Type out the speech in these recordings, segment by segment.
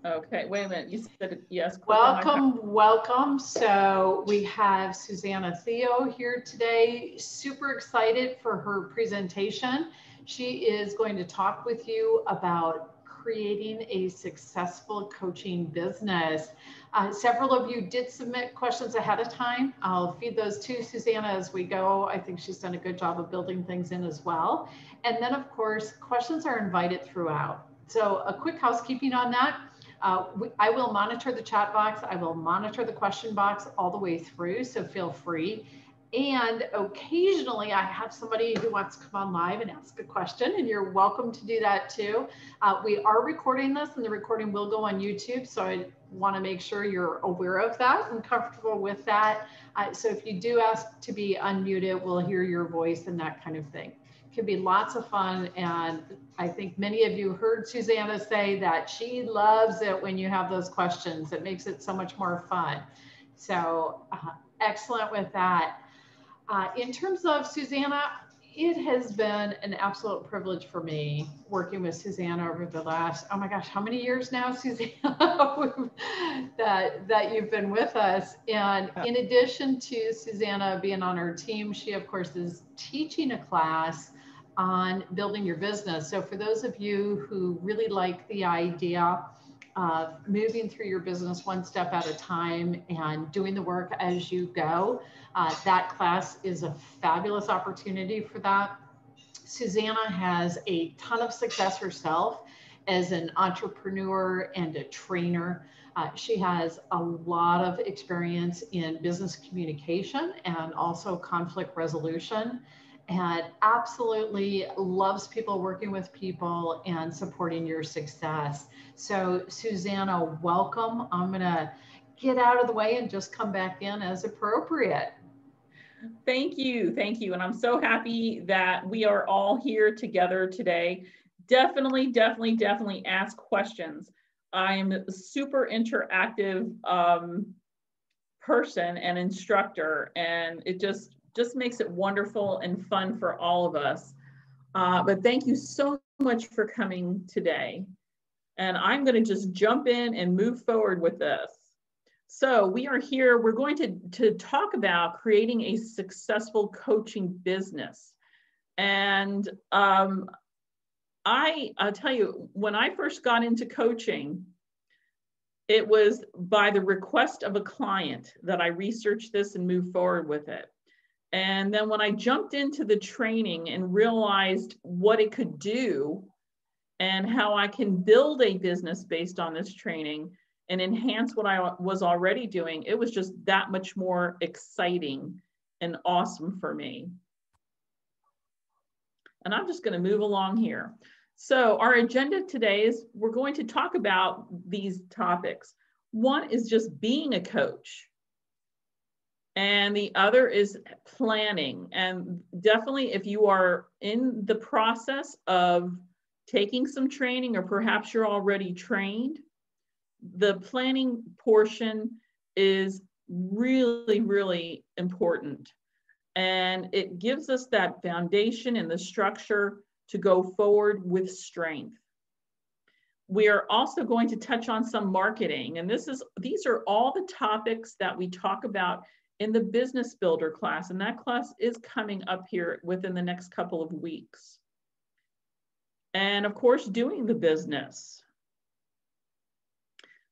Okay, wait a minute. You said yes. Welcome. So we have Susanna Theo here today. Super excited for her presentation. She is going to talk with you about creating a successful coaching business. Several of you did submit questions ahead of time. I'll feed those to Susanna as we go. I think she's done a good job of building things in as well. And then, of course, questions are invited throughout. So a quick housekeeping on that. I will monitor the chat box. I will monitor the question box all the way through, so feel free. And occasionally I have somebody who wants to come on live and ask a question, and you're welcome to do that too. We are recording this, and the recording will go on YouTube, so I want to make sure you're aware of that and comfortable with that. So if you do ask to be unmuted, we'll hear your voice and that kind of thing. Can be lots of fun, and I think many of you heard Susanna say that she loves it when you have those questions. It makes it so much more fun. So excellent with that. In terms of Susanna, it has been an absolute privilege for me working with Susanna over the last, oh my gosh, how many years now, Susanna, that you've been with us. And in addition to Susanna being on our team, she of course is teaching a class on building your business. So for those of you who really like the idea of moving through your business one step at a time and doing the work as you go, that class is a fabulous opportunity for that. Susanna has a ton of success herself as an entrepreneur and a trainer. She has a lot of experience in business communication and also conflict resolution, and absolutely loves people, working with people and supporting your success. So Susanna, welcome. I'm gonna get out of the way and just come back in as appropriate. Thank you. And I'm so happy that we are all here together today. Definitely ask questions. I'm a super interactive person and instructor, and it just makes it wonderful and fun for all of us. But thank you so much for coming today. And I'm going to just jump in and move forward with this. So we are here, we're going to talk about creating a successful coaching business. And I'll tell you, when I first got into coaching, it was by the request of a client that I researched this and moved forward with it. And then when I jumped into the training and realized what it could do and how I can build a business based on this training and enhance what I was already doing, it was just that much more exciting and awesome for me. And I'm just going to move along here. So our agenda today is we're going to talk about these topics. One is just being a coach, and the other is planning. And definitely if you are in the process of taking some training, or perhaps you're already trained, the planning portion is really important. And it gives us that foundation and the structure to go forward with strength. We are also going to touch on some marketing, and these are all the topics that we talk about in the Business Builder class, and that class is coming up here within the next couple of weeks. And of course, doing the business.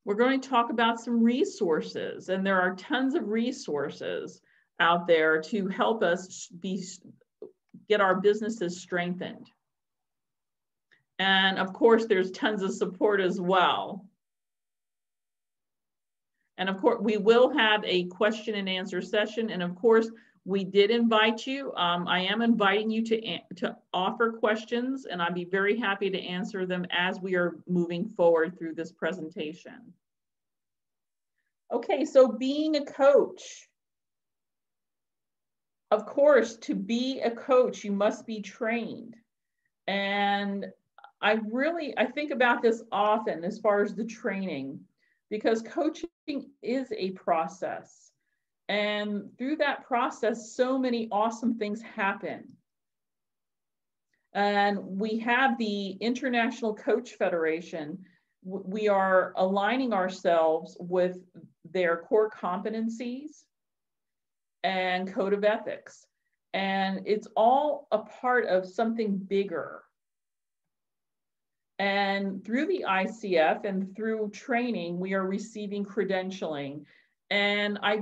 We're going to talk about some resources, and there are tons of resources out there to help us get our businesses strengthened. And of course, there's tons of support as well. And of course, we will have a question and answer session. And of course, we did invite you. I am inviting you to offer questions, and I'd be very happy to answer them as we are moving forward through this presentation. Okay, so being a coach. Of course, to be a coach, you must be trained. And I think about this often as far as the training, because coaching is a process. And through that process, so many awesome things happen. And we have the International Coach Federation we are aligning ourselves with their core competencies and code of ethics. And it's all a part of something bigger. And through the ICF and through training, we are receiving credentialing. And I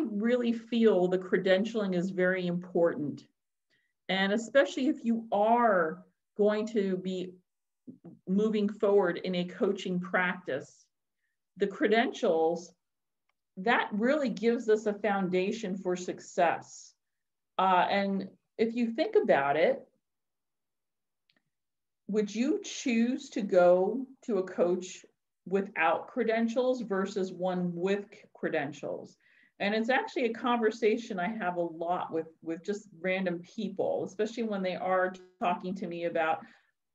really feel the credentialing is very important. And especially if you are going to be moving forward in a coaching practice, the credentials, that really gives us a foundation for success. And if you think about it, would you choose to go to a coach without credentials versus one with credentials? And it's actually a conversation I have a lot with just random people, especially when they are talking to me about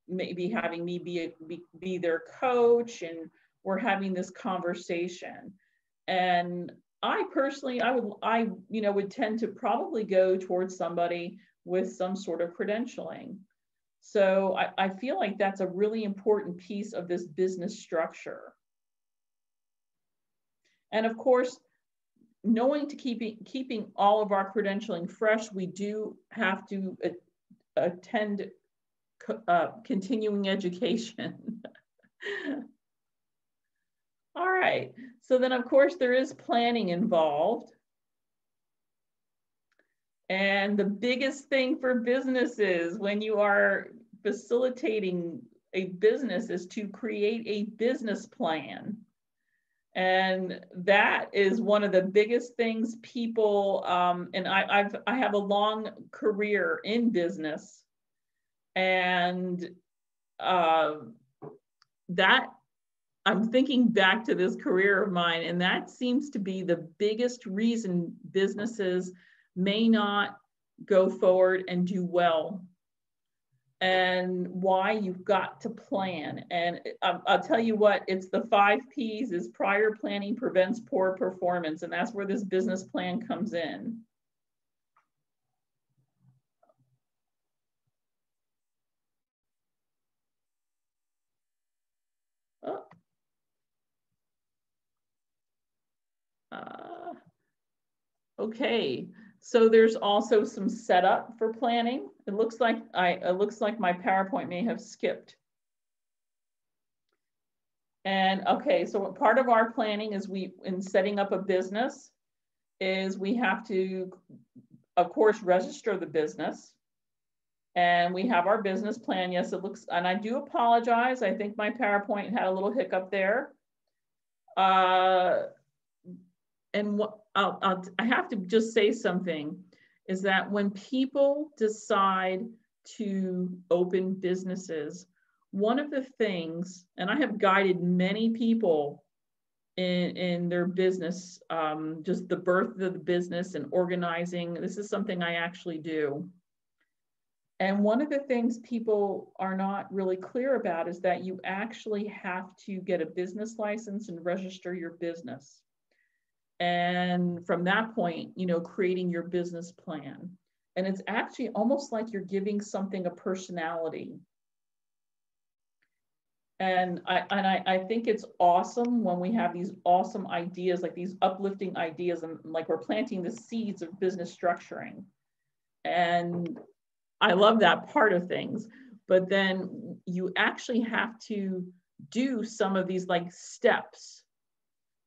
maybe having me be their coach, and we're having this conversation. And I personally, I would tend to probably go towards somebody with some sort of credentialing. So I feel like that's a really important piece of this business structure. And of course, knowing to keeping all of our credentialing fresh, we do have to attend continuing education. All right, so then of course there is planning involved. And the biggest thing for businesses when you are facilitating a business is to create a business plan. And that is one of the biggest things people, and I have a long career in business, and that I'm thinking back to this career of mine, and that seems to be the biggest reason businesses may not go forward and do well, and why you've got to plan. And I'll tell you what, it's the 5 P's is prior planning prevents poor performance. And that's where this business plan comes in. Oh. Okay, so there's also some setup for planning. It looks like my PowerPoint may have skipped. And okay, so part of our planning is in setting up a business is we have to, of course, register the business. And we have our business plan. Yes, it looks, and I do apologize. I think my PowerPoint had a little hiccup there. And what I have to just say something is that when people decide to open businesses, one of the things, and I have guided many people in their business, just the birth of the business and organizing, this is something I actually do. And one of the things people are not really clear about is that you actually have to get a business license and register your business. And from that point, creating your business plan. And it's actually almost like you're giving something a personality. And I think it's awesome when we have these awesome ideas, like these uplifting ideas, and like we're planting the seeds of business structuring. And I love that part of things. But then you actually have to do some of these like steps.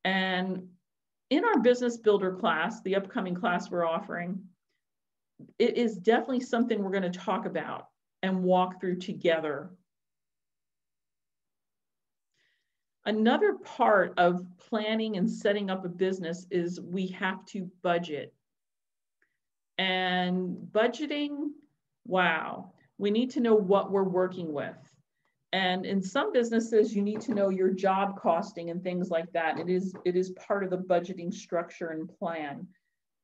And in our business builder class, the upcoming class we're offering, it is definitely something we're going to talk about and walk through together. Another part of planning and setting up a business is we have to budget. And budgeting, wow, we need to know what we're working with. And in some businesses, you need to know your job costing and things like that. It is part of the budgeting structure and plan.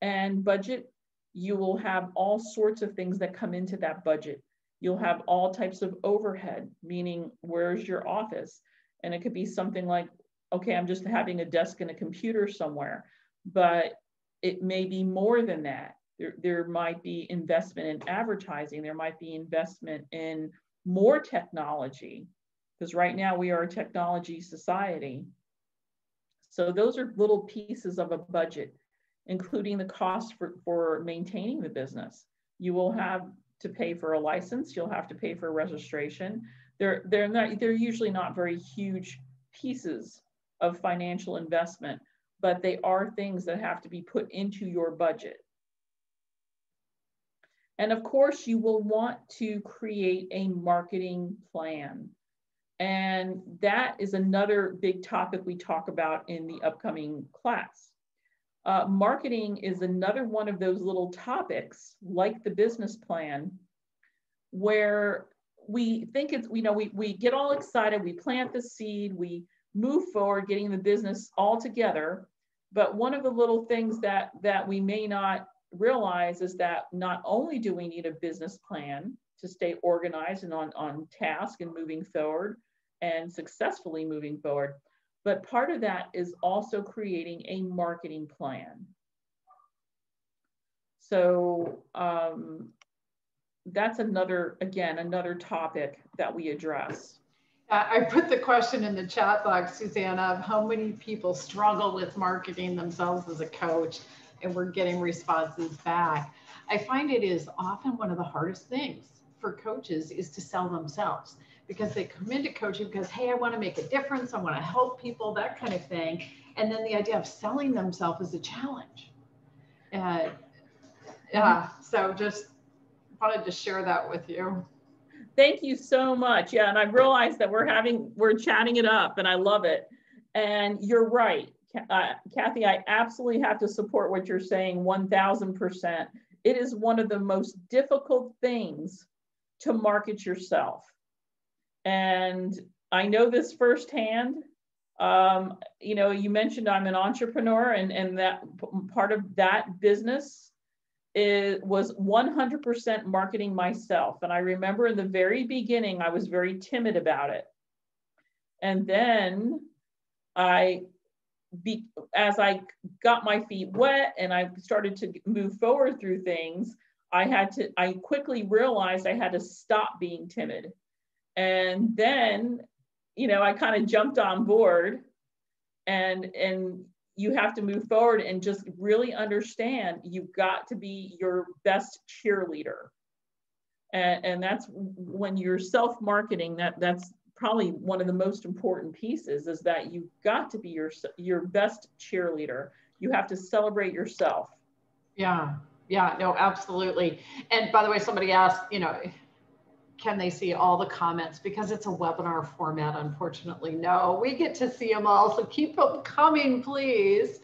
And budget, you will have all sorts of things that come into that budget. You'll have all types of overhead, meaning where's your office? And it could be something like, okay, I'm just having a desk and a computer somewhere, but it may be more than that. There might be investment in advertising. There might be investment in more technology. because right now we are a technology society. So those are little pieces of a budget, including the cost for maintaining the business. You will have to pay for a license. You'll have to pay for registration. They're usually not very huge pieces of financial investment, but they are things that have to be put into your budget. And of course, you will want to create a marketing plan. And that is another big topic we talk about in the upcoming class. Marketing is another one of those little topics, like the business plan, where we think it's, we get all excited, we plant the seed, we move forward, getting the business all together. But one of the little things that we may not realize is that not only do we need a business plan to stay organized and on task and moving forward and successfully moving forward, but part of that is also creating a marketing plan. So that's another topic that we address. I put the question in the chat box, Susanna, of how many people struggle with marketing themselves as a coach, and we're getting responses back. I find it is often one of the hardest things for coaches is to sell themselves, because they come into coaching because, hey, I want to make a difference, I want to help people, that kind of thing. And then the idea of selling themselves is a challenge. So just wanted to share that with you. Thank you so much. Yeah, and I realized that we're chatting it up, and I love it. And you're right, Kathy, I absolutely have to support what you're saying 1000%. It is one of the most difficult things to market yourself. And I know this firsthand. You mentioned I'm an entrepreneur, and that part of that business was 100% marketing myself. And I remember in the very beginning, I was very timid about it. And then as I got my feet wet and I started to move forward through things, I quickly realized I had to stop being timid. And then, I kind of jumped on board, and you have to move forward and just really understand you've got to be your best cheerleader. And that's when you're self-marketing, that's probably one of the most important pieces, is that you've got to be your best cheerleader. You have to celebrate yourself. Yeah, no, absolutely. And by the way, somebody asked, can they see all the comments? Because it's a webinar format, unfortunately. No, we get to see them all, so keep them coming, please.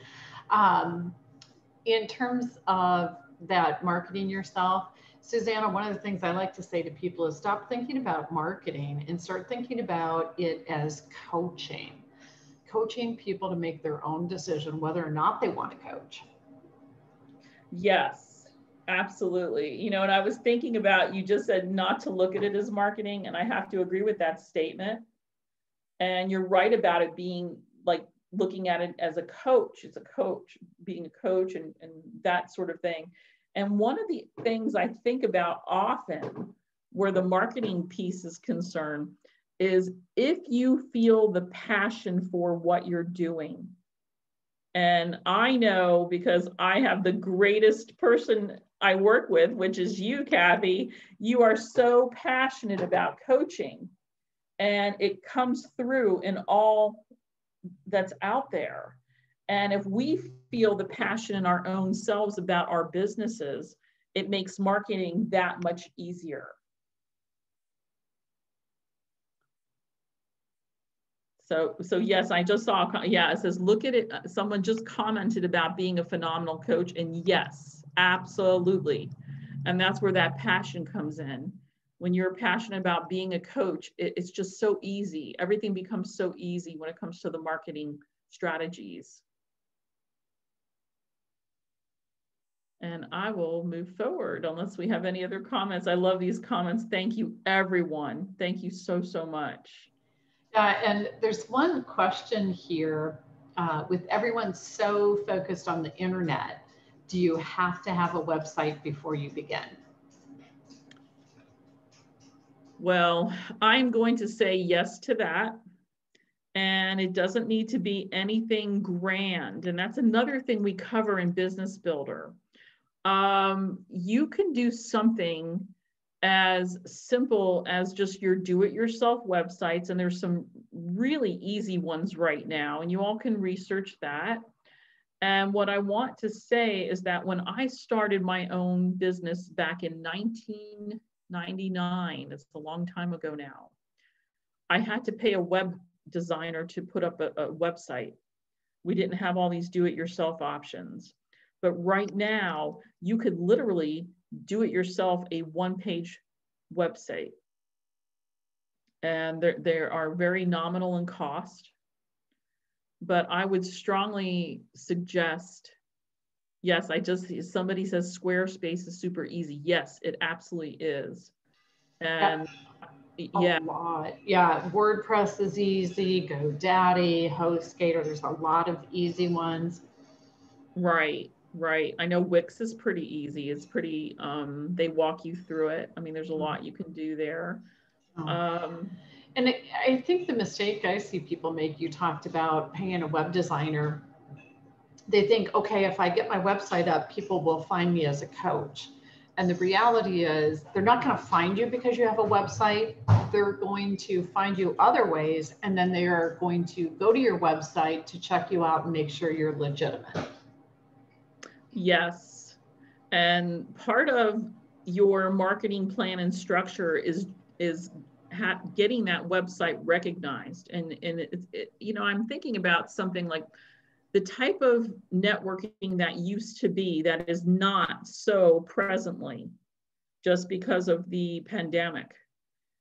In terms of that marketing yourself, Susanna, one of the things I like to say to people is stop thinking about marketing and start thinking about it as coaching people to make their own decision whether or not they want to coach. Yes. Absolutely. And I was thinking about, you just said not to look at it as marketing, and I have to agree with that statement. And you're right about it being like looking at it as a coach. It's a coach, being a coach and that sort of thing. And one of the things I think about often where the marketing piece is concerned is if you feel the passion for what you're doing. And I know, because I have the greatest person I work with, which is you, Kathy, you are so passionate about coaching, and it comes through in all that's out there. And if we feel the passion in our own selves about our businesses, it makes marketing that much easier. So yes, I just saw, it says, look at it. Someone just commented about being a phenomenal coach, and yes, absolutely. And that's where that passion comes in. When you're passionate about being a coach, it's just so easy. Everything becomes so easy when it comes to the marketing strategies. And I will move forward unless we have any other comments. I love these comments. Thank you, everyone. Thank you so, so much. And there's one question here. With everyone so focused on the internet, do you have to have a website before you begin? Well, I'm going to say yes to that. And it doesn't need to be anything grand. And that's another thing we cover in Business Builder. You can do something as simple as just your do-it-yourself websites. And there's some really easy ones right now, and you all can research that. And what I want to say is that when I started my own business back in 1999, it's a long time ago now, I had to pay a web designer to put up a website. We didn't have all these do-it-yourself options. But right now, you could literally do it yourself a one-page website. And they are very nominal in cost. But I would strongly suggest, yes, somebody says Squarespace is super easy. Yes, it absolutely is. And a lot. Yeah, WordPress is easy, GoDaddy, HostGator, there's a lot of easy ones. Right. I know Wix is pretty easy. It's pretty, they walk you through it. I mean, there's a lot you can do there. And I think the mistake I see people make, you talked about paying a web designer. They think, okay, if I get my website up, people will find me as a coach. And the reality is they're not going to find you because you have a website. They're going to find you other ways. And then they are going to go to your website to check you out and make sure you're legitimate. Yes. And part of your marketing plan and structure is getting that website recognized. And I'm thinking about something like the type of networking that used to be that is not so presently, just because of the pandemic,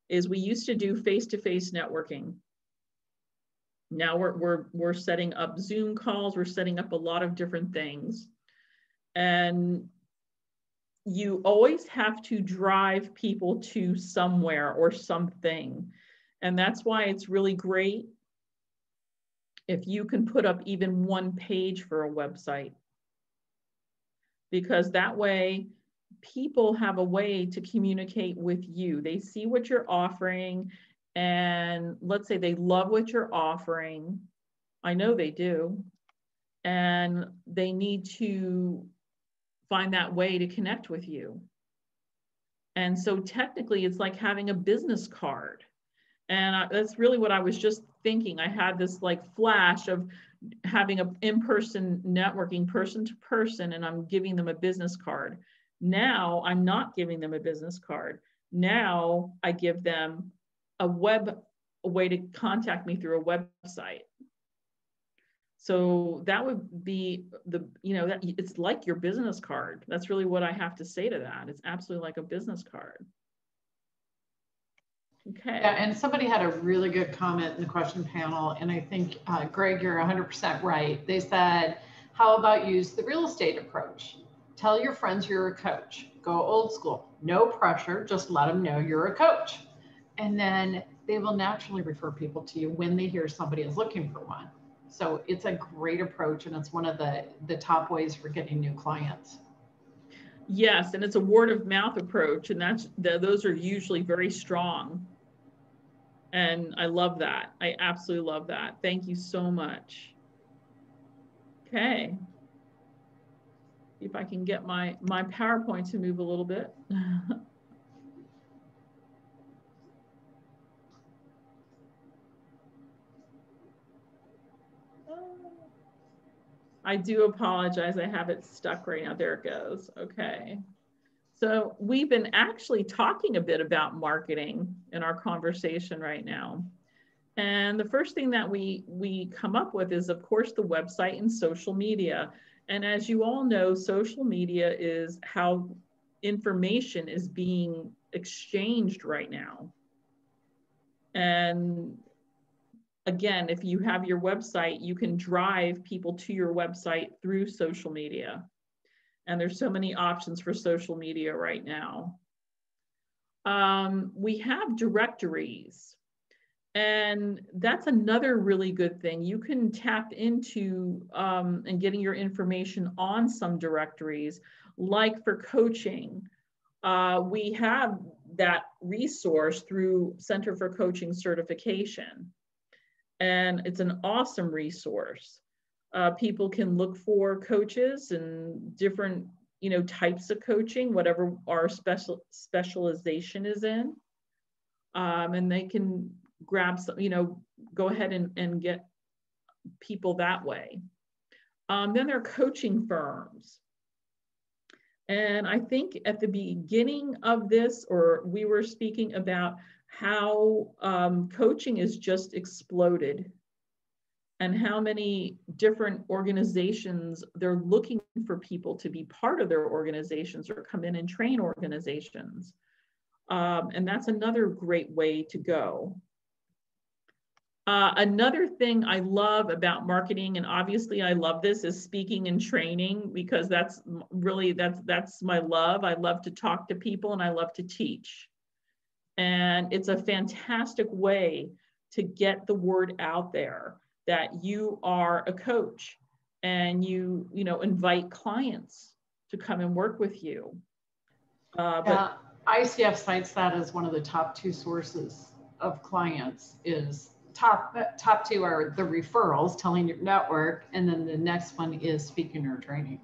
is we used to do face-to-face networking. Now we're setting up Zoom calls, we're setting up a lot of different things. And you always have to drive people to somewhere or something. And that's why it's really great if you can put up even one page for a website, because that way people have a way to communicate with you. They see what you're offering, and let's say they love what you're offering. I know they do. And they need to find that way to connect with you. And so technically it's like having a business card. And that's really what I was just thinking. I had this like flash of having an in-person networking, person to person, and I'm giving them a business card. Now I'm not giving them a business card. Now I give them a way to contact me through a website. So that would be it's like your business card. That's really what I have to say to that. It's absolutely like a business card. Okay. Yeah, and somebody had a really good comment in the question panel, and I think, Greg, you're 100% right. They said, how about use the real estate approach? Tell your friends you're a coach. Go old school. No pressure, just let them know you're a coach. And then they will naturally refer people to you when they hear somebody is looking for one. So it's a great approach, and it's one of the top ways for getting new clients. Yes, and it's a word of mouth approach, and those are usually very strong. And I love that. I absolutely love that. Thank you so much. Okay. See if I can get my PowerPoint to move a little bit. I do apologize. I have it stuck right now. There it goes. Okay. So we've been actually talking a bit about marketing in our conversation right now. And the first thing that we come up with is, of course, the website and social media. And as you all know, social media is how information is being exchanged right now. And again, if you have your website, you can drive people to your website through social media. And there's so many options for social media right now. We have directories, and that's another really good thing. You can tap into and getting your information on some directories, like for coaching. We have that resource through Center for Coaching Certification. And it's an awesome resource. People can look for coaches and different, types of coaching, whatever our specialization is in. And they can grab some, go ahead and get people that way. Then there are coaching firms. And I think at the beginning of this, or we were speaking about how coaching is just exploded and how many different organizations, they're looking for people to be part of their organizations or come in and train organizations. And that's another great way to go. Another thing I love about marketing, and obviously I love this, is speaking and training, because that's my love. I love to talk to people and I love to teach. And it's a fantastic way to get the word out there that you are a coach, and you invite clients to come and work with you. But ICF cites that as one of the top 2 sources of clients. Is top 2 are the referrals, telling your network, and then the next one is speaking or training.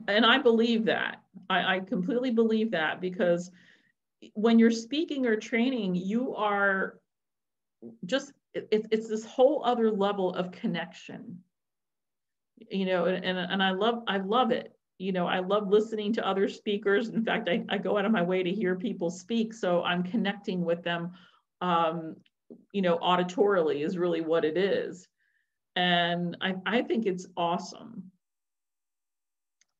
And I believe that. I completely believe that, because when you're speaking or training, you are just, it's this whole other level of connection, and I love it. I love listening to other speakers. In fact, I go out of my way to hear people speak. So I'm connecting with them, auditorily is really what it is. And I think it's awesome.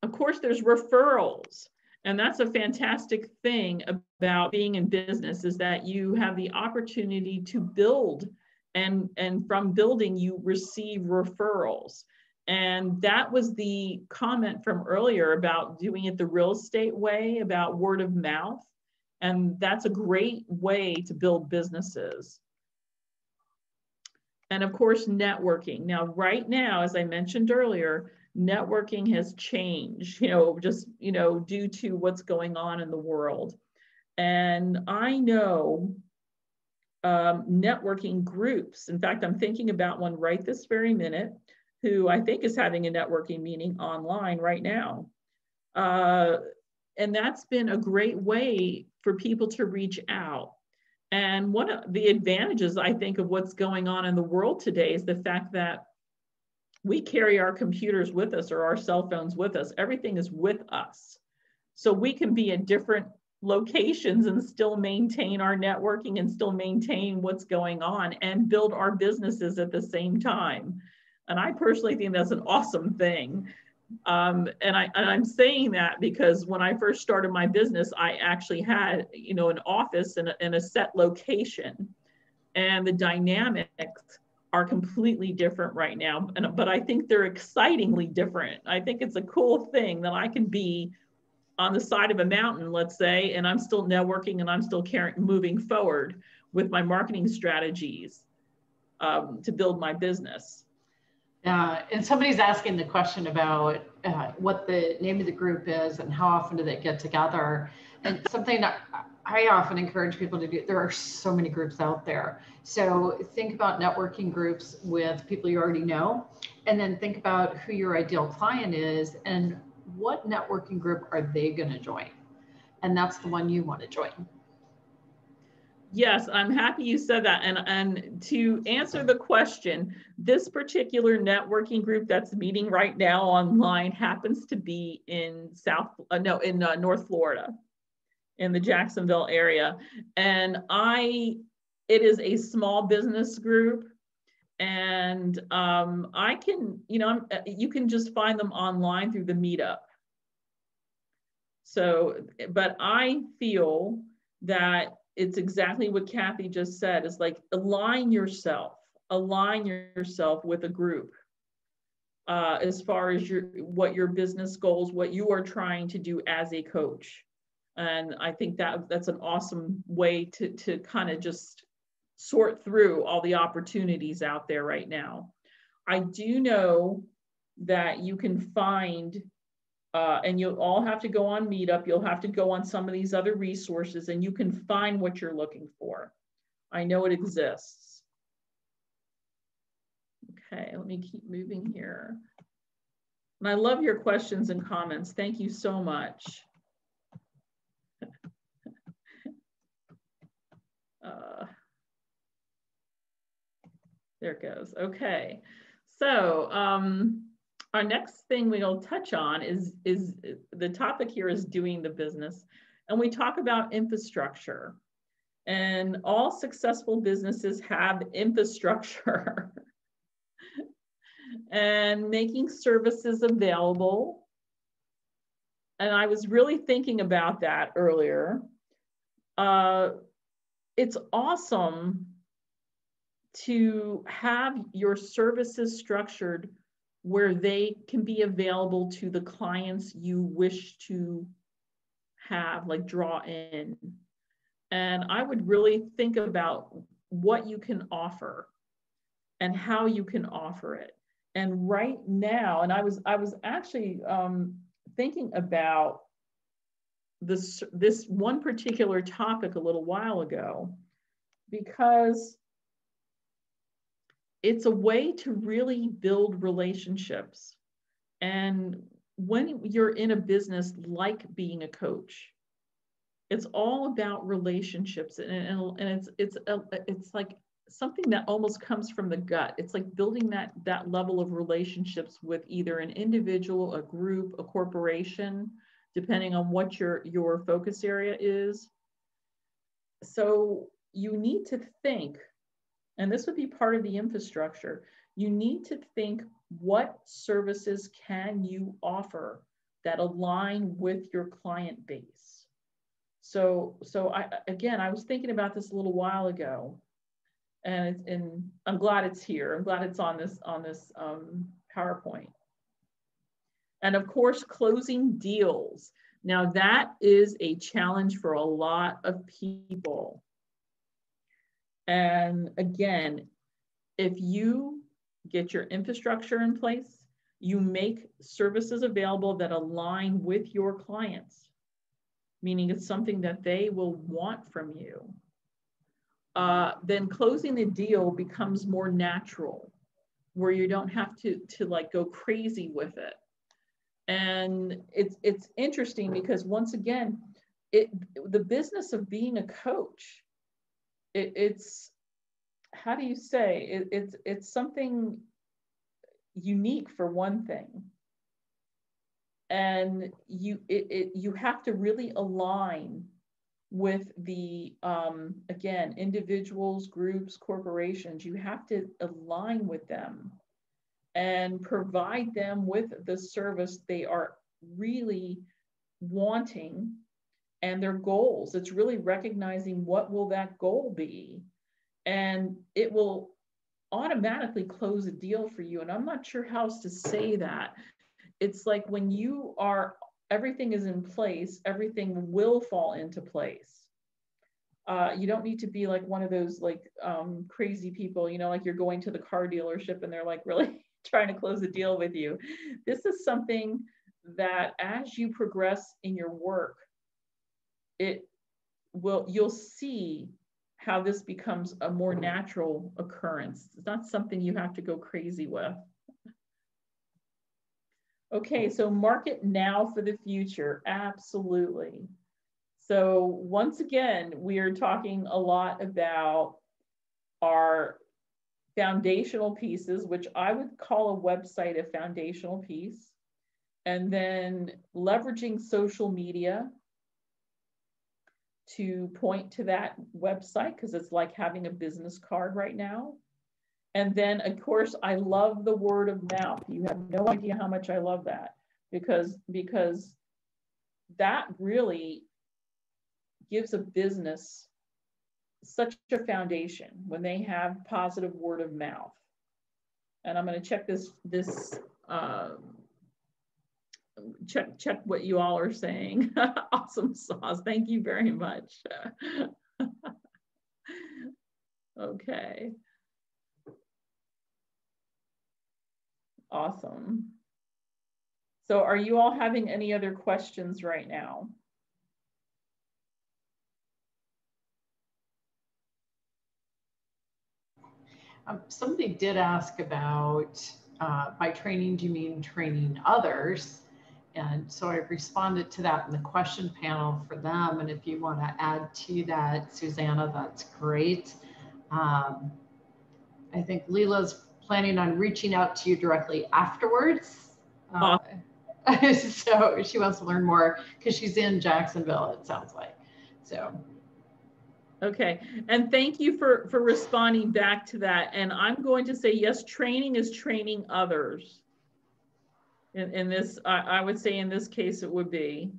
Of course, there's referrals. And that's a fantastic thing about being in business, is that you have the opportunity to build, and from building, you receive referrals. And that was the comment from earlier about doing it the real estate way, about word of mouth. And that's a great way to build businesses. And of course, networking. Now, right now, as I mentioned earlier, networking has changed, due to what's going on in the world. And I know networking groups. In fact, I'm thinking about one right this very minute, who I think is having a networking meeting online right now. And that's been a great way for people to reach out. And one of the advantages, I think, of what's going on in the world today is the fact that we carry our computers with us, or our cell phones with us. Everything is with us. So we can be at different locations and still maintain our networking and still maintain what's going on and build our businesses at the same time. And I personally think that's an awesome thing. And I'm saying that because when I first started my business, I actually had, an office in a set location, and the dynamics are completely different right now. But I think they're excitingly different. I think it's a cool thing that I can be on the side of a mountain, let's say, and I'm still networking and I'm still moving forward with my marketing strategies to build my business. And somebody's asking the question about what the name of the group is and how often do they get together. And something that I often encourage people to do, there are so many groups out there. So think about networking groups with people you already know, and then think about who your ideal client is and what networking group are they going to join. And that's the one you want to join. Yes, I'm happy you said that. And to answer the question, this particular networking group that's meeting right now online happens to be in North Florida, in the Jacksonville area. And it is a small business group. And I can, you can just find them online through the meetup. So, but I feel that it's exactly what Kathy just said. It's like align yourself with a group as far as what your business goals, what you are trying to do as a coach. And I think that's an awesome way to kind of just sort through all the opportunities out there right now. I do know that you can find And you'll all have to go on Meetup. You'll have to go on some of these other resources, and you can find what you're looking for. I know it exists. Okay, let me keep moving here. And I love your questions and comments. Thank you so much. There it goes. Okay. So our next thing we'll touch on is the topic here is doing the business. And we talk about infrastructure. And all successful businesses have infrastructure. And making services available. And I was really thinking about that earlier. It's awesome to have your services structured where they can be available to the clients you wish to have, like draw in. And I would really think about what you can offer and how you can offer it. And right now, and I was actually thinking about this one particular topic a little while ago, because it's a way to really build relationships. And when you're in a business like being a coach, it's all about relationships, and it's like something that almost comes from the gut. It's like building that level of relationships with either an individual, a group, a corporation, depending on what your focus area is. So you need to think, and this would be part of the infrastructure, you need to think, what services can you offer that align with your client base? So I was thinking about this a little while ago, and I'm glad it's here. I'm glad it's on this PowerPoint. And of course, closing deals. Now that is a challenge for a lot of people. And again, if you get your infrastructure in place, you make services available that align with your clients, meaning it's something that they will want from you, then closing the deal becomes more natural, where you don't have to like go crazy with it. And it's interesting because, once again, the business of being a coach, it's how do you say, it's something unique for one thing. And you have to really align with the, again, individuals, groups, corporations. You have to align with them and provide them with the service they are really wanting and their goals. It's really recognizing what will that goal be, and it will automatically close a deal for you. And I'm not sure how else to say that. It's like when you are, everything is in place, everything will fall into place. You don't need to be like one of those like crazy people, like you're going to the car dealership and they're like really trying to close a deal with you. This is something that as you progress in your work, you'll see how this becomes a more natural occurrence. It's not something you have to go crazy with. Okay, so market now for the future. Absolutely. So once again, we are talking a lot about our foundational pieces, which I would call a website a foundational piece, and then leveraging social media to point to that website, because it's like having a business card right now. And then, of course, I love the word of mouth. You have no idea how much I love that, because that really gives a business such a foundation when they have positive word of mouth. And I'm going to check check what you all are saying. Awesome sauce. Thank you very much. Okay. Awesome. So are you all having any other questions right now? Somebody did ask about, by training, do you mean training others? And so I responded to that in the question panel for them. And if you want to add to that, Susanna, that's great. I think Leela's planning on reaching out to you directly afterwards. So she wants to learn more because she's in Jacksonville, it sounds like. So. Okay, and thank you for responding back to that. And I'm going to say, yes, training is training others. In this, I would say in this case, it would be.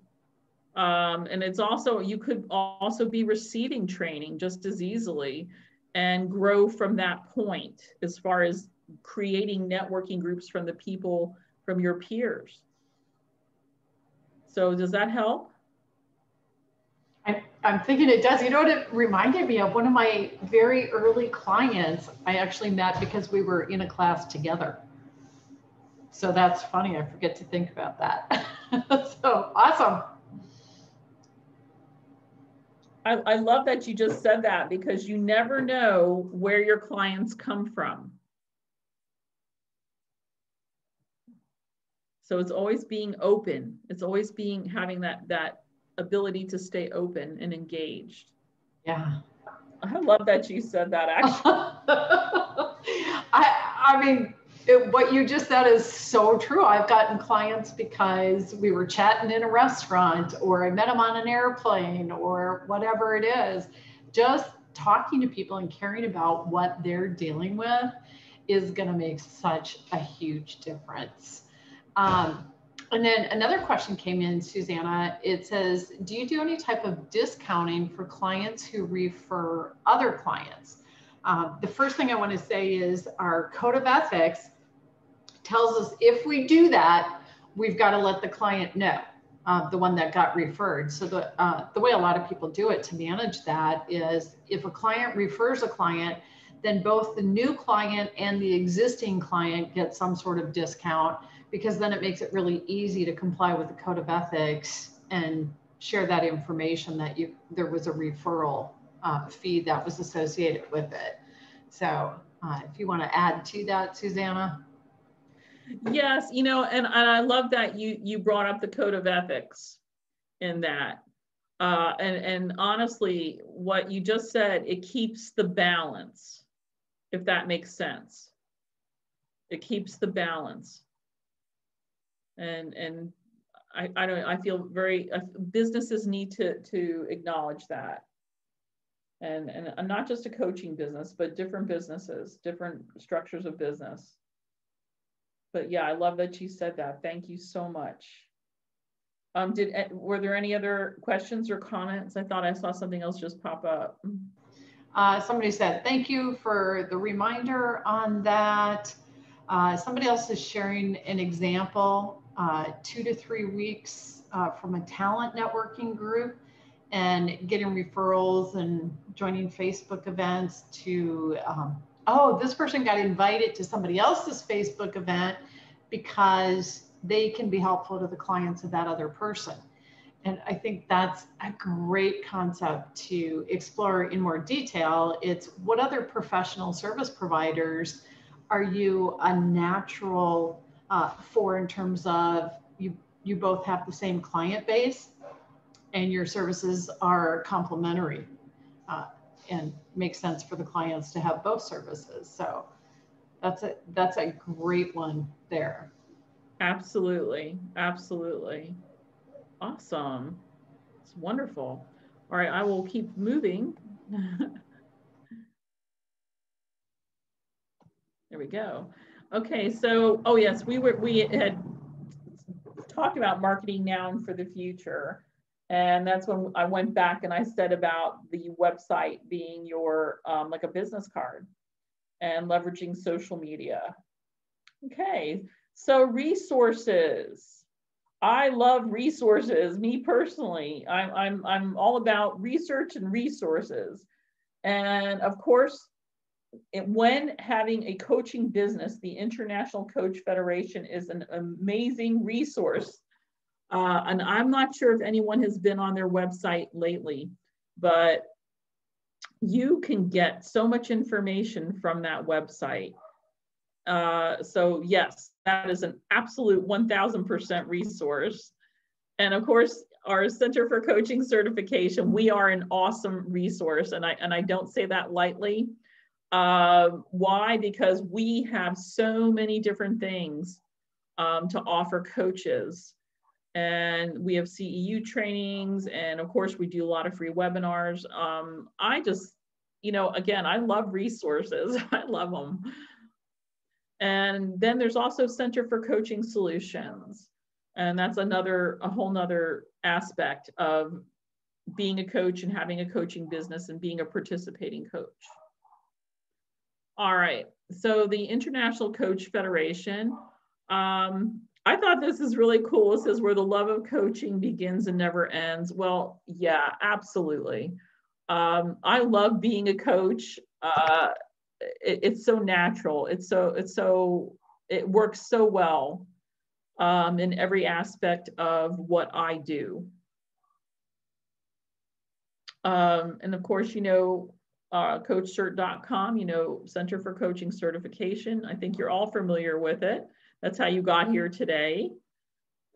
And it's also, you could also be receiving training just as easily and grow from that point as far as creating networking groups from the people, from your peers. So does that help? I'm thinking it does. You know what it reminded me of? One of my very early clients I actually met because we were in a class together. So that's funny. I forget to think about that. So awesome. I love that you just said that, because you never know where your clients come from. So it's always being open. It's always having that ability to stay open and engaged. Yeah. I love that you said that, actually. I mean, what you just said is so true. I've gotten clients because we were chatting in a restaurant, or I met them on an airplane, or whatever it is. Just talking to people and caring about what they're dealing with is going to make such a huge difference. And then another question came in, Susanna. It says, do you do any type of discounting for clients who refer other clients? The first thing I want to say is our code of ethics tells us if we do that, we've got to let the client know, the one that got referred. So the way a lot of people do it to manage that is, if a client refers a client, then both the new client and the existing client get some sort of discount, because then it makes it really easy to comply with the code of ethics and share that information that there was a referral fee that was associated with it. So if you want to add to that, Susanna. Yes, you know, and I love that you brought up the code of ethics in that. And honestly, what you just said, it keeps the balance, if that makes sense. It keeps the balance. And I feel very, businesses need to acknowledge that. And not just a coaching business, but different businesses, different structures of business. But yeah, I love that you said that. Thank you so much. Were there any other questions or comments? I thought I saw something else just pop up. Somebody said, thank you for the reminder on that. Somebody else is sharing an example, 2 to 3 weeks from a talent networking group, and getting referrals and joining Facebook events to, oh, this person got invited to somebody else's Facebook event because they can be helpful to the clients of that other person. And I think that's a great concept to explore in more detail. It's what other professional service providers are you a natural for, in terms of you both have the same client base and your services are complementary, and makes sense for the clients to have both services. So that's a great one there. Absolutely, absolutely. Awesome. It's wonderful. All right, I will keep moving. There we go. Okay, so, oh yes, we had talked about marketing now and for the future. And that's when I went back and I said about the website being your, like a business card, and leveraging social media. Okay, so resources. I love resources, me personally. I'm all about research and resources. And of course, when having a coaching business, the International Coach Federation is an amazing resource. And I'm not sure if anyone has been on their website lately, but you can get so much information from that website. So yes, that is an absolute 1000% resource. And of course, our Center for Coaching Certification, we are an awesome resource. And I don't say that lightly. Why? Because we have so many different things to offer coaches. And we have CEU trainings. And of course, we do a lot of free webinars. I just, again, I love resources. I love them. And then there's also Center for Coaching Solutions. And that's a whole nother aspect of being a coach and having a coaching business and being a participating coach. All right, so the International Coach Federation, I thought this is really cool. It says where the love of coaching begins and never ends. Well, yeah, absolutely. I love being a coach. It's so natural. It works so well in every aspect of what I do. And of course, coachcert.com, Center for Coaching Certification. I think you're all familiar with it. That's how you got here today.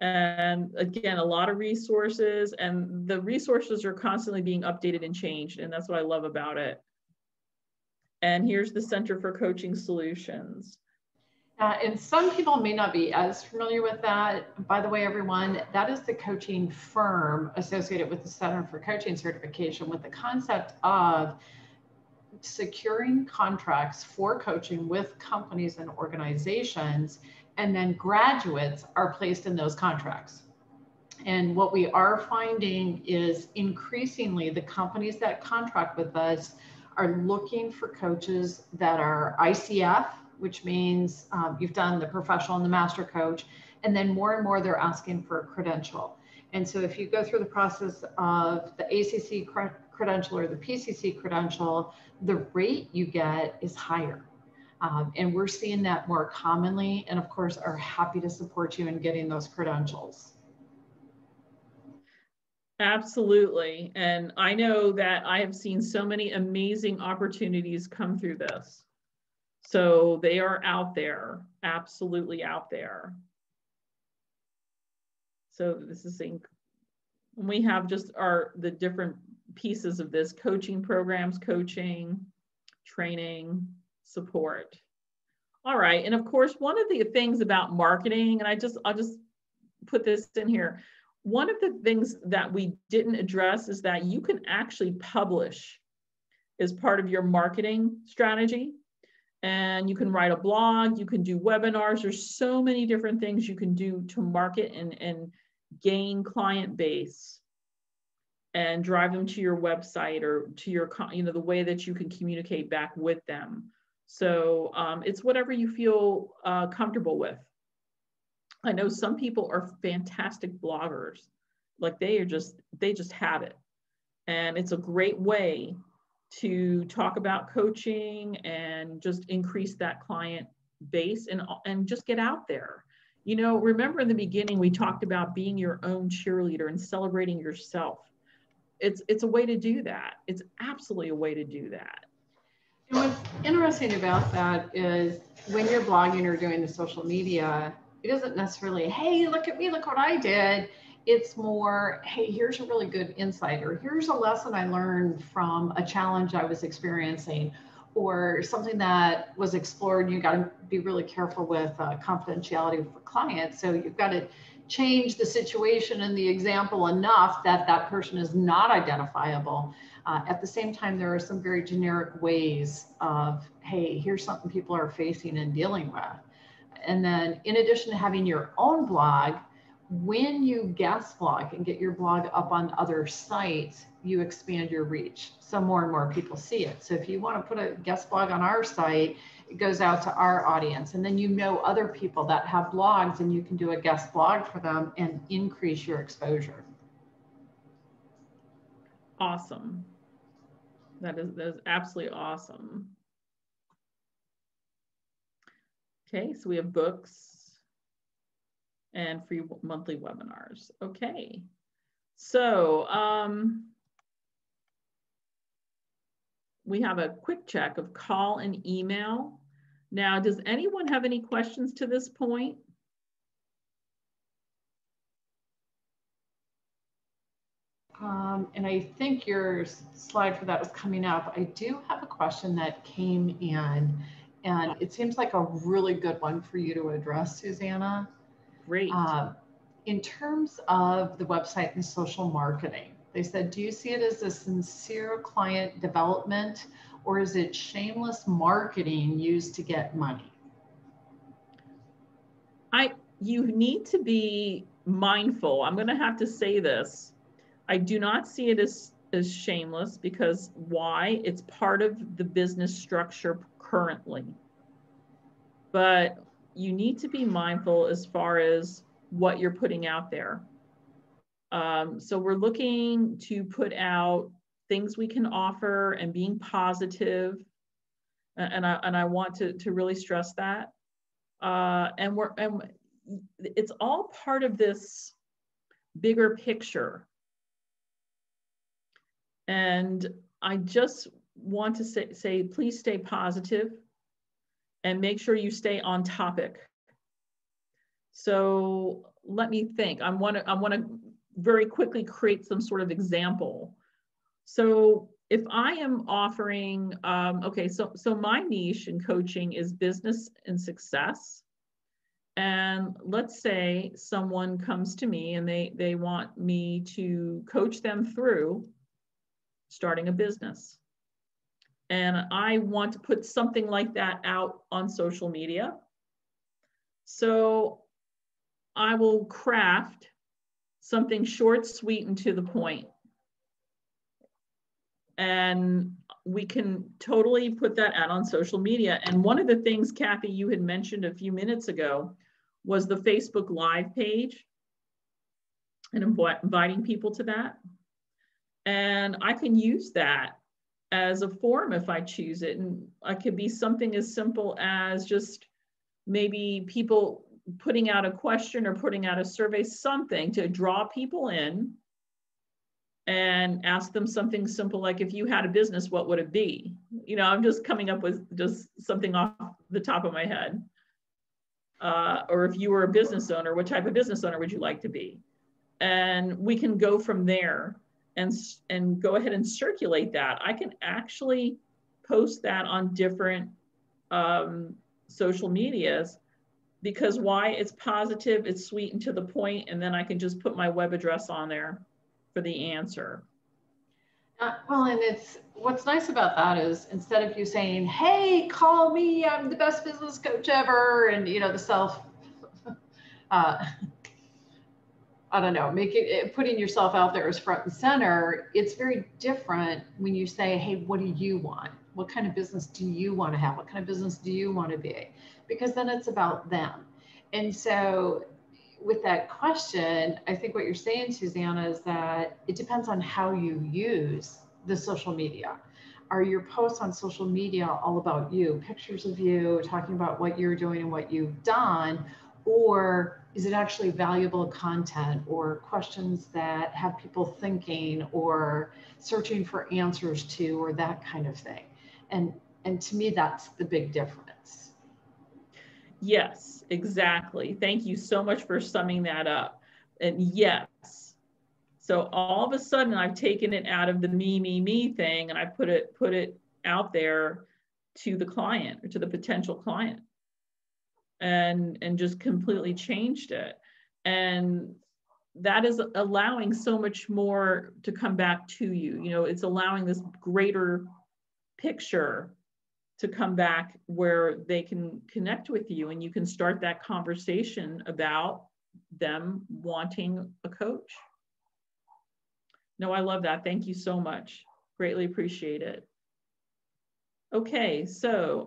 And again, a lot of resources, and the resources are constantly being updated and changed. And that's what I love about it. And here's the Center for Coaching Solutions. And some people may not be as familiar with that. By the way, everyone, that is the coaching firm associated with the Center for Coaching Certification, with the concept of securing contracts for coaching with companies and organizations, and then graduates are placed in those contracts. And what we are finding is increasingly the companies that contract with us are looking for coaches that are ICF, which means you've done the professional and the master coach, and then more and more they're asking for a credential. And so if you go through the process of the ACC credential or the PCC credential, the rate you get is higher. And we're seeing that more commonly, and of course are happy to support you in getting those credentials. Absolutely. And I know that I have seen so many amazing opportunities come through this. So they are out there, absolutely out there. So this is saying, we have just the different pieces of this: coaching programs, coaching, training, support. All right. And of course, one of the things about marketing, and I'll just put this in here. One of the things that we didn't address is that you can actually publish as part of your marketing strategy. And you can write a blog, you can do webinars. There's so many different things you can do to market and gain client base and drive them to your website or to your, the way that you can communicate back with them. So it's whatever you feel comfortable with. I know some people are fantastic bloggers. Like they just have it. And it's a great way to talk about coaching and just increase that client base and just get out there. Remember in the beginning, we talked about being your own cheerleader and celebrating yourself. It's a way to do that. It's absolutely a way to do that. And what's interesting about that is when you're blogging or doing the social media, it isn't necessarily, hey, look at me, look what I did. It's more, hey, here's a really good insight, or here's a lesson I learned from a challenge I was experiencing, or something that was explored. You got to be really careful with confidentiality for clients. So you've got to change the situation and the example enough that that person is not identifiable. At the same time, there are some very generic ways of, hey, here's something people are facing and dealing with. And then in addition to having your own blog, when you guest blog and get your blog up on other sites, you expand your reach. So more and more people see it. So if you want to put a guest blog on our site, it goes out to our audience. And then other people that have blogs, and you can do a guest blog for them and increase your exposure. Awesome. That is absolutely awesome. Okay, so we have books and free monthly webinars. Okay, so we have a quick check of call and email. Now, does anyone have any questions to this point? And I think your slide for that was coming up. I do have a question that came in, and it seems like a really good one for you to address, Susanna. Great. In terms of the website and social marketing, they said, do you see it as a sincere client development, or is it shameless marketing used to get money? You need to be mindful. I'm going to have to say this. I do not see it as shameless, because why? It's part of the business structure currently. But you need to be mindful as far as what you're putting out there. So we're looking to put out things we can offer and being positive. And I want to really stress that. And it's all part of this bigger picture. And I just want to say, please stay positive and make sure you stay on topic. So let me think. I want to very quickly create some sort of example. So if I am offering, okay, so my niche in coaching is business and success. And let's say someone comes to me and they want me to coach them through starting a business. And I want to put something like that out on social media. So I will craft something short, sweet, and to the point. And we can totally put that out on social media. And one of the things, Kathy, you had mentioned a few minutes ago was the Facebook Live page and inviting people to that. And I can use that as a form if I choose it. And it could be something as simple as just maybe people putting out a question or putting out a survey, something to draw people in and ask them something simple like, if you had a business, what would it be? You know, I'm just coming up with just something off the top of my head. Or if you were a business owner, what type of business owner would you like to be? And we can go from there and go ahead and circulate that. I can actually post that on different social medias, because why? It's positive, it's sweet and to the point, and then I can just put my web address on there for the answer. Well, and it's what's nice about that is instead of you saying, "Hey, call me, I'm the best business coach ever," and you know the self, I don't know, putting yourself out there as front and center. It's very different when you say, "Hey, what do you want? What kind of business do you want to have? What kind of business do you want to be?" Because then it's about them. And so with that question, I think what you're saying, Susanna, is that it depends on how you use the social media. Are your posts on social media all about you, pictures of you, talking about what you're doing and what you've done? Or is it actually valuable content or questions that have people thinking or searching for answers to, or that kind of thing? And to me, that's the big difference. Yes, exactly. Thank you so much for summing that up. And yes, so all of a sudden I've taken it out of the me thing, and I put it out there to the client or to the potential client, and just completely changed it. And that is allowing so much more to come back to you. You know, it's allowing this greater picture to come back where they can connect with you, and you can start that conversation about them wanting a coach. No, I love that. Thank you so much. Greatly appreciate it. Okay, so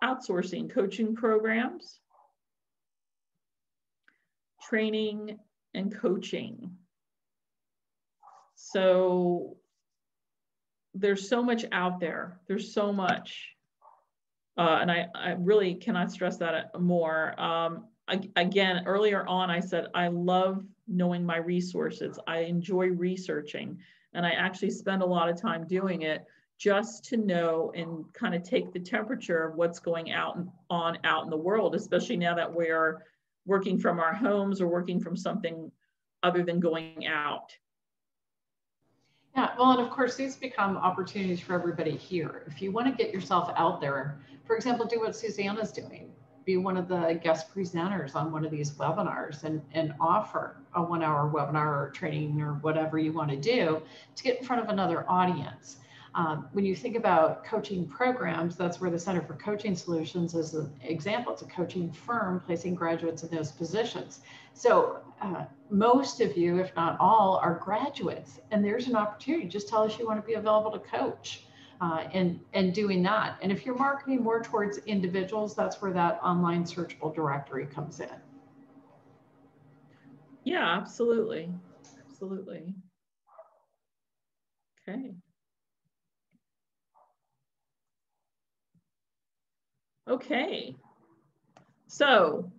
outsourcing coaching programs, training and coaching. So there's so much out there. There's so much. And I really cannot stress that more. Again, earlier on, I said, I love knowing my resources. I enjoy researching, and I actually spend a lot of time doing it just to know and kind of take the temperature of what's going out in the world, especially now that we're working from our homes or working from something other than going out. Yeah, well, and of course, these become opportunities for everybody here. If you want to get yourself out there, for example, do what Susanna's doing. Be one of the guest presenters on one of these webinars and offer a 1-hour webinar or training or whatever you want to do to get in front of another audience. When you think about coaching programs, that's where the Center for Coaching Solutions is an example. It's a coaching firm placing graduates in those positions. So most of you, if not all, are graduates, and there's an opportunity. Just tell us you want to be available to coach and doing that. And if you're marketing more towards individuals, that's where that online searchable directory comes in. Yeah, absolutely. Absolutely. Okay. Okay. So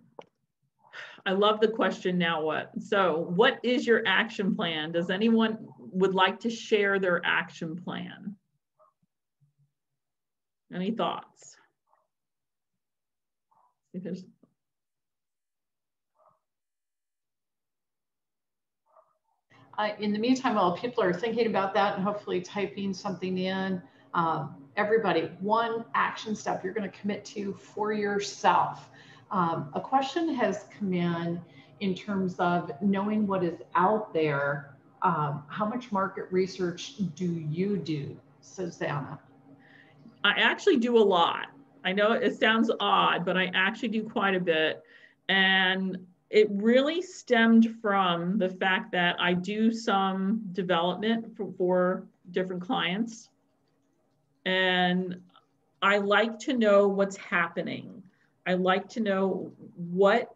I love the question, now what? So what is your action plan? Does anyone would like to share their action plan? Any thoughts? In the meantime, while people are thinking about that and hopefully typing something in, everybody, one action step you're going to commit to for yourself. A question has come in terms of knowing what is out there. How much market research do you do, Susanna? I actually do a lot. I know it sounds odd, but I actually do quite a bit. And it really stemmed from the fact that I do some development for different clients. And I like to know what's happening. I like to know what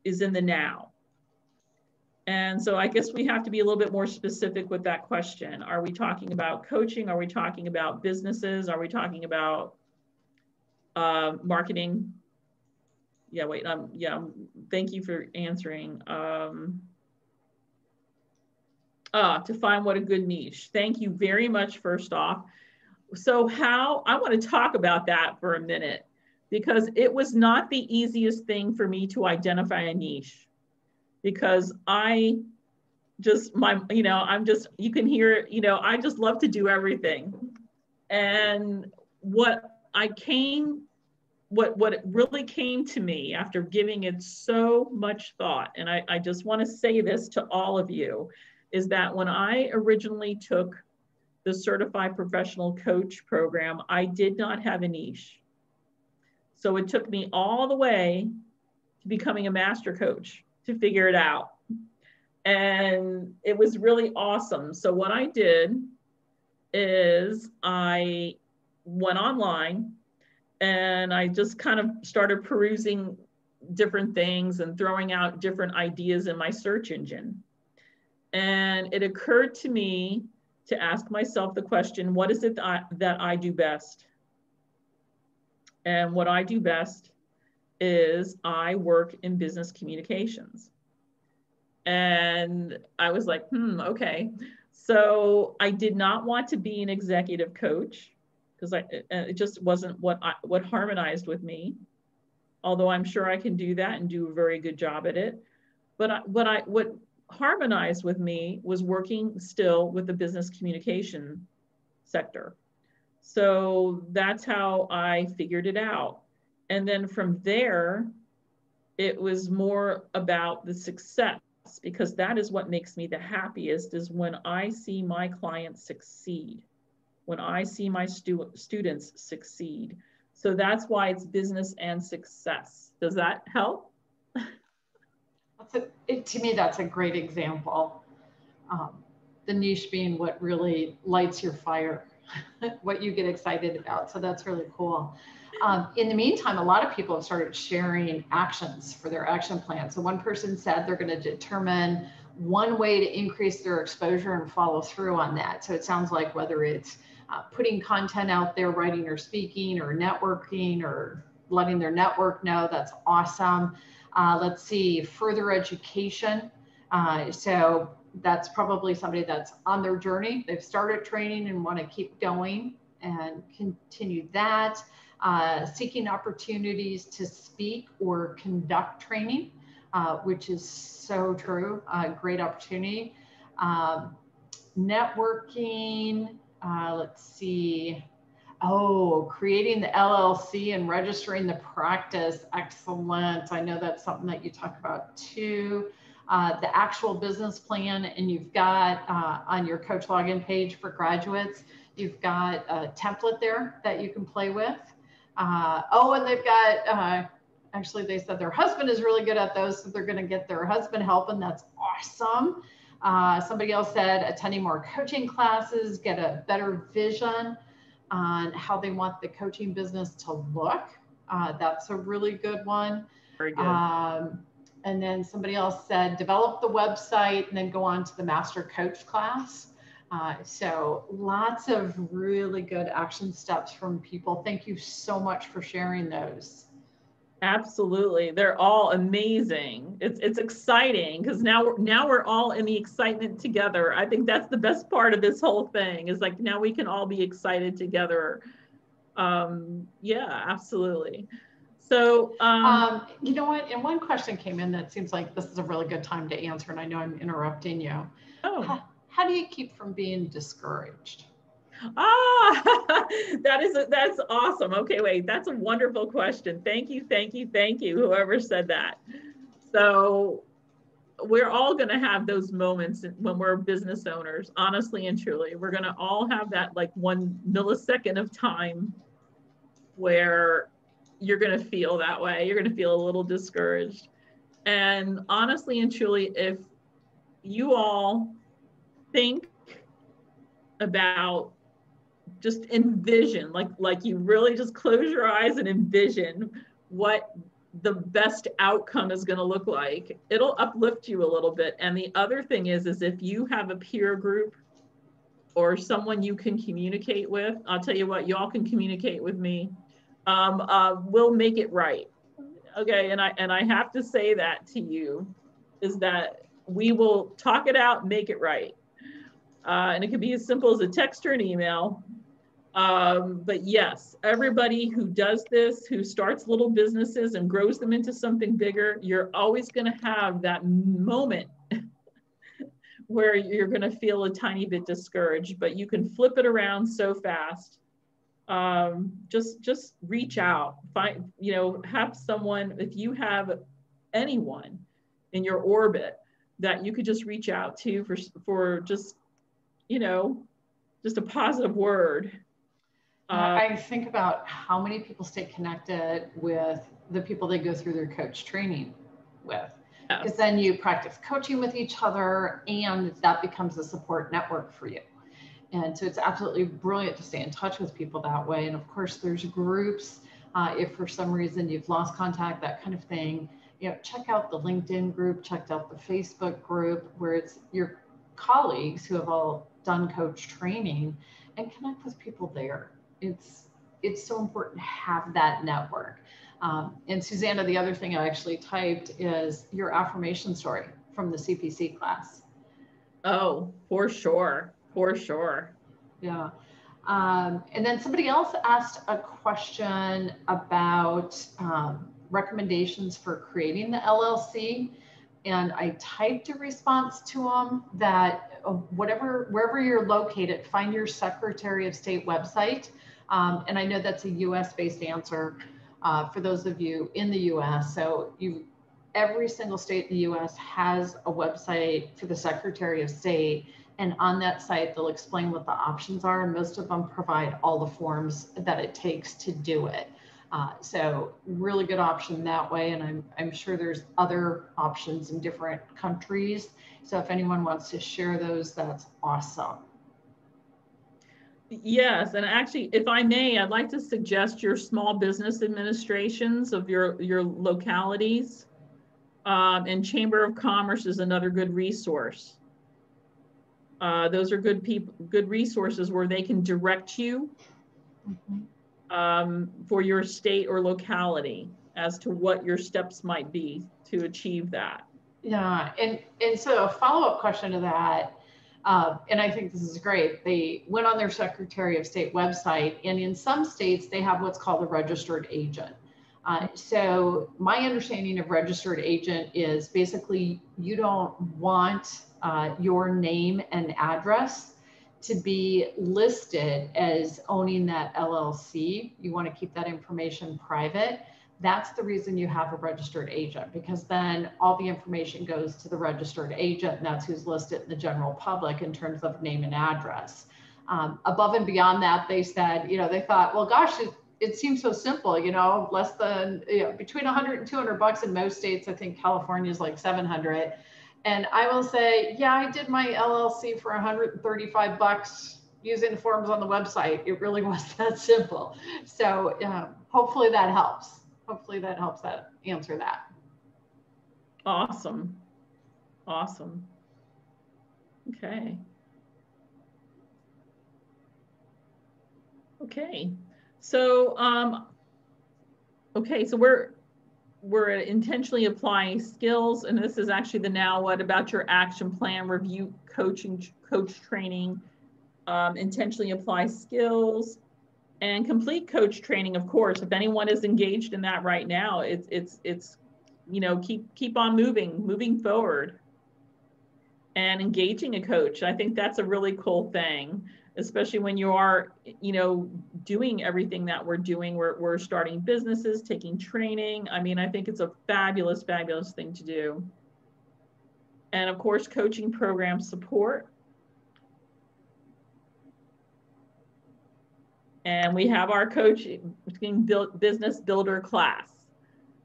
is in the now. And so I guess we have to be a little bit more specific with that question. Are we talking about coaching? Are we talking about businesses? Are we talking about marketing? Yeah, wait, yeah, thank you for answering. To find what a good niche. Thank you very much, first off. So I want to talk about that for a minute, because it was not the easiest thing for me to identify a niche, because I'm just, you can hear, I just love to do everything. And what really came to me after giving it so much thought, and I just want to say this to all of you, is that when I originally took the Certified Professional Coach program, I did not have a niche. So it took me all the way to becoming a master coach to figure it out. And it was really awesome. So what I did is I went online and I just kind of started perusing different things and throwing out different ideas in my search engine. And it occurred to me to ask myself the question, what is it that I do best? And what I do best is I work in business communications. And I was like, okay. So I did not want to be an executive coach, because it just wasn't what harmonized with me. Although I'm sure I can do that and do a very good job at it. But what harmonized with me was working still with the business communication sector. So that's how I figured it out. And then from there, it was more about the success, because that is what makes me the happiest, is when I see my clients succeed, when I see my students succeed. So that's why it's business and success. Does that help? To me, that's a great example. The niche being what really lights your fire, what you get excited about. So that's really cool. In the meantime, a lot of people have started sharing actions for their action plan. So one person said they're going to determine one way to increase their exposure and follow through on that. So it sounds like whether it's putting content out there, writing or speaking or networking or letting their network know, that's awesome. Let's see, further education. So that's probably somebody that's on their journey. They've started training and want to keep going and continue that. Seeking opportunities to speak or conduct training, which is so true, great opportunity. Networking, let's see. Oh, creating the LLC and registering the practice. Excellent. I know that's something that you talk about too. The actual business plan, and you've got on your coach login page for graduates, you've got a template there that you can play with. Oh, and they've got, actually they said their husband is really good at those, so they're going to get their husband helping. That's awesome. Somebody else said attending more coaching classes, get a better vision on how they want the coaching business to look. That's a really good one. Very good. And then somebody else said, develop the website and then go on to the master coach class. So lots of really good action steps from people. Thank you so much for sharing those. Absolutely. They're all amazing. It's exciting because now we're all in the excitement together. I think that's the best part of this whole thing is like now we can all be excited together. Yeah, absolutely. So, you know what? And one question came in that seems like this is a really good time to answer. And I know I'm interrupting you. Oh. How do you keep from being discouraged? That's awesome. Okay, wait, that's a wonderful question. Thank you, whoever said that. So we're all going to have those moments when we're business owners, honestly and truly. We're going to all have that like 1 millisecond of time where you're going to feel that way. You're going to feel a little discouraged. And honestly and truly, if you all think about just envision, like you really just close your eyes and envision what the best outcome is going to look like, it'll uplift you a little bit. And the other thing is if you have a peer group or someone you can communicate with, I'll tell you what, y'all can communicate with me. We'll make it right. Okay, and I have to say that to you, is that we will talk it out, make it right. And it can be as simple as a text or an email. But yes, everybody who does this, who starts little businesses and grows them into something bigger, you're always going to have that moment where you're going to feel a tiny bit discouraged, but you can flip it around so fast. Just reach out, find, have someone, if you have anyone in your orbit that you could just reach out to for just, just a positive word. I think about how many people stay connected with the people they go through their coach training with, because then you practice coaching with each other and that becomes a support network for you. And so it's absolutely brilliant to stay in touch with people that way. And of course, there's groups. If for some reason you've lost contact, that kind of thing, check out the LinkedIn group, check out the Facebook group where it's your colleagues who have all done coach training, and connect with people there. It's so important to have that network. And Susanna, the other thing I actually typed is your affirmation story from the CPC class. Oh, for sure. For sure. Yeah. And then somebody else asked a question about recommendations for creating the LLC. And I typed a response to them that wherever you're located, find your Secretary of State website. And I know that's a US based answer for those of you in the US. So every single state in the US has a website for the Secretary of State. And on that site, they'll explain what the options are. And most of them provide all the forms that it takes to do it. So really good option that way. And I'm sure there's other options in different countries. So if anyone wants to share those, that's awesome. Yes, and actually, if I may, I'd like to suggest your small business administrations of your localities. And Chamber of Commerce is another good resource. Those are good resources where they can direct you for your state or locality as to what your steps might be to achieve that. Yeah, and so a follow-up question to that, and I think this is great. They went on their Secretary of State website, and in some states they have what's called a registered agent. So my understanding of registered agent is basically you don't want your name and address to be listed as owning that LLC. You want to keep that information private. That's the reason you have a registered agent, because then all the information goes to the registered agent, and that's who's listed in the general public in terms of name and address. Above and beyond that, they said, they thought, well, gosh, it seems so simple, less than, between 100 and 200 bucks in most states. I think California is like 700. And I will say, yeah, I did my LLC for 135 bucks using the forms on the website. It really was that simple. So hopefully that helps. Hopefully that helps answer that. Awesome. Awesome. Okay. Okay. So, so we're intentionally applying skills, and this is actually the now what about your action plan, review, coach training, intentionally apply skills, and complete coach training. Of course, if anyone is engaged in that right now, it's keep on moving forward and engaging a coach. I think that's a really cool thing, especially when you are, doing everything that we're doing. We're starting businesses, taking training. I mean, I think it's a fabulous, fabulous thing to do. And of course, coaching program support. And we have our coaching business builder class.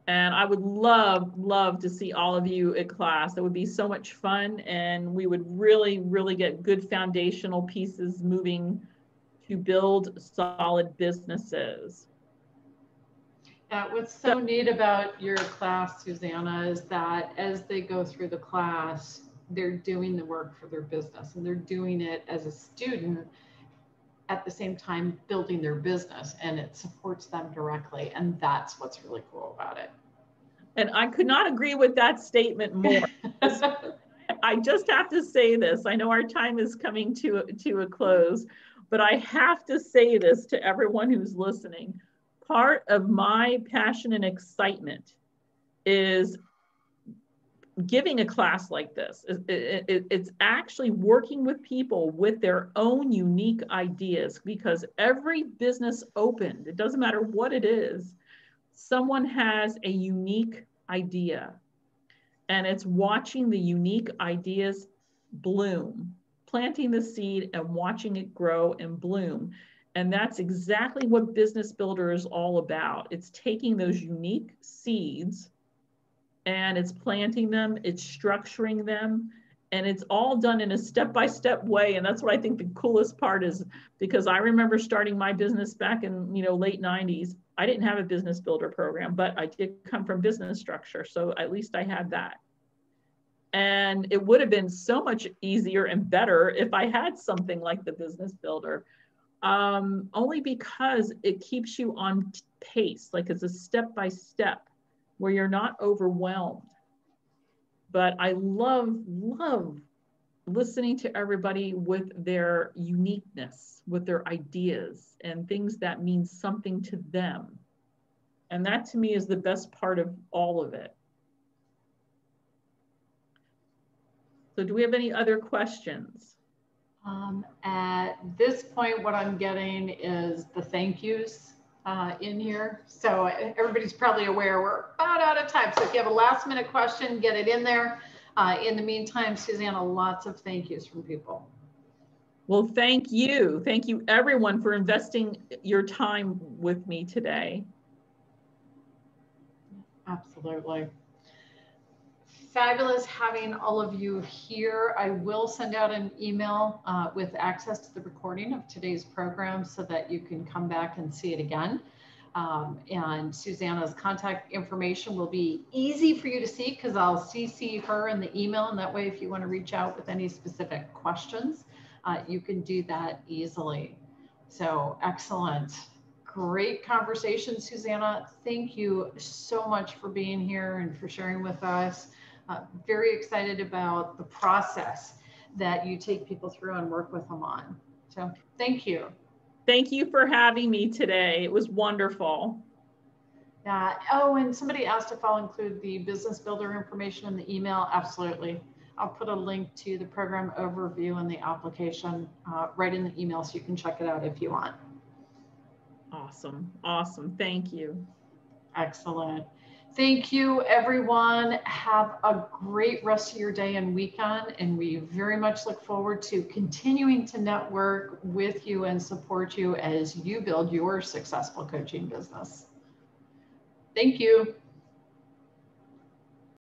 And I would love to see all of you at class. That would be so much fun. And we would really, really get good foundational pieces moving to build solid businesses. What's so neat about your class, Susanna, is that as they go through the class, they're doing the work for their business, and they're doing it as a student at the same time building their business, and it supports them directly. And that's what's really cool about it. And I could not agree with that statement more. I just have to say this. I know our time is coming to a close, but I have to say this to everyone who's listening. Part of my passion and excitement is giving a class like this. It's actually working with people with their own unique ideas, because every business opened, it doesn't matter what it is, someone has a unique idea, and it's watching the unique ideas bloom, planting the seed and watching it grow and bloom. And that's exactly what Business Builder is all about. It's taking those unique seeds and it's planting them, it's structuring them, and it's all done in a step-by-step way. And that's what I think the coolest part is, because I remember starting my business back in late 90s. I didn't have a Business Builder program, but I did come from business structure. So at least I had that. And it would have been so much easier and better if I had something like the Business Builder, only because it keeps you on pace, like it's a step-by-step where you're not overwhelmed. But I love listening to everybody with their uniqueness, with their ideas and things that mean something to them. And that to me is the best part of all of it. So do we have any other questions? At this point, what I'm getting is the thank yous in here. So everybody's probably aware we're about out of time. So if you have a last minute question, get it in there. In the meantime, Susanna, lots of thank yous from people. Well, thank you. Thank you everyone for investing your time with me today. Absolutely. Fabulous having all of you here. I will send out an email with access to the recording of today's program so that you can come back and see it again. And Susanna's contact information will be easy for you to see because I'll CC her in the email. And that way, if you want to reach out with any specific questions, you can do that easily. So excellent. Great conversation, Susanna. Thank you so much for being here and for sharing with us. Very excited about the process that you take people through and work with them on. So thank you. Thank you for having me today. It was wonderful. Oh, and somebody asked if I'll include the business builder information in the email. Absolutely. I'll put a link to the program overview and the application right in the email so you can check it out if you want. Awesome. Awesome. Thank you. Excellent. Thank you, everyone. Have a great rest of your day and weekend. And we very much look forward to continuing to network with you and support you as you build your successful coaching business. Thank you.